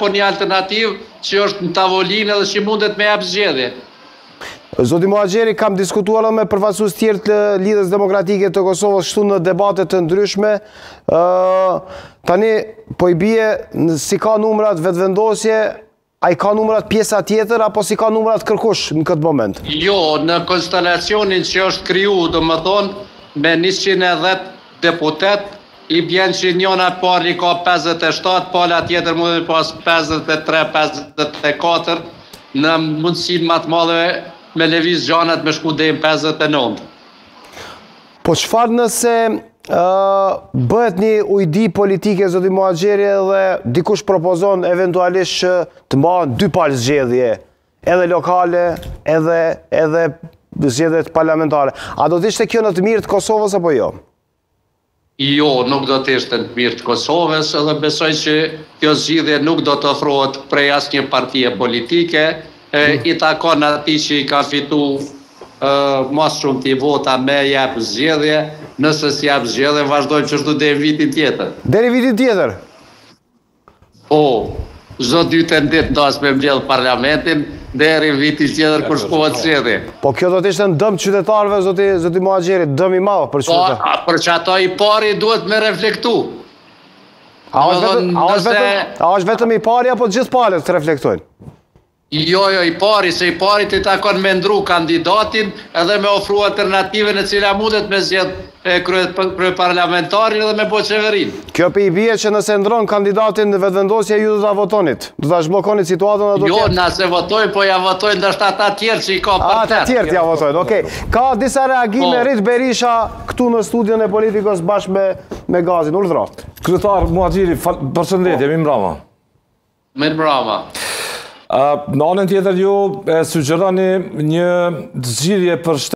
po një alternativë që është në tavolinë dhe që mundet me jap zgjedhje. Zoti Muhaxheri, kam diskutuar me përfaqësues tjerë të Lidhjes Demokratike të Kosovës këtu në debate të ndryshme. Tani po i bie si ka numrat vetëvendosje, a i ka numrat pjesa tjetër apo si ka numrat kërkush në këtë moment? Jo, në konstelacionin që është kriju, domethënë me 110 deputet, i bjen që njëna pari ka 57, pala tjetër mund të pas 53, 54, në mundësin më të madhe me lëviz gjanat me shku deri në 59. Po çfarë nëse bëhet një ujdi politike, zoti Muhaxheri, dhe dikush propozon eventualisht që të mbahen 2 palë zgjedhje, edhe lokale, edhe zgjedhjet parlamentare. A do të ishte kjo në të mirë të Kosovës apo jo? Jo, nuk do të ishte në të mirë të Kosovës, edhe besoj që kjo zgjidhje nuk do të ofrohet prej asnjë partie politike. I takon atij që i ka fitu mas shumë t'i vota me jap zgjedhje, nëse si jap zgjedhje, vazhdojmë qështu deri vitin tjetër. Deri vitin tjetër? Po, çdo 2 ditë ndas me mbledh parlamentin, deri vitin tjetër kur shkohet zgjedhje. Po kjo do të ishte në dëm të qytetarëve, zoti Muhaxheri, dëm i madh për qytetarët. Po, për që ato i pari duhet me reflektu. A është vetëm i pari apo gjithë palët të reflektojnë? Jo, i pari, se i pari të takon me ndru kandidatin edhe me ofru alternative në cila mundet me zgjedh kryeparlamentarin edhe me bo qeverin. Kjo për i bie që nëse ndron kandidatin në vetëvendosje, ju do ta votonit? Do ta zhbllokonit situatën? Jo, nëse votojnë, po ja votojnë ndështë ata tjerë që i ka për ata tjerë ja votojnë, okej. Ka disa reagime Rit Berisha këtu në studion e Politikos bashkë me Gazin. Urdhro. Kryetar Muhaxheri, përshëndetje, mirëmbrëma. Mirëmbrëma. Në anën tjetër ju sugjeroni një zgjidhje për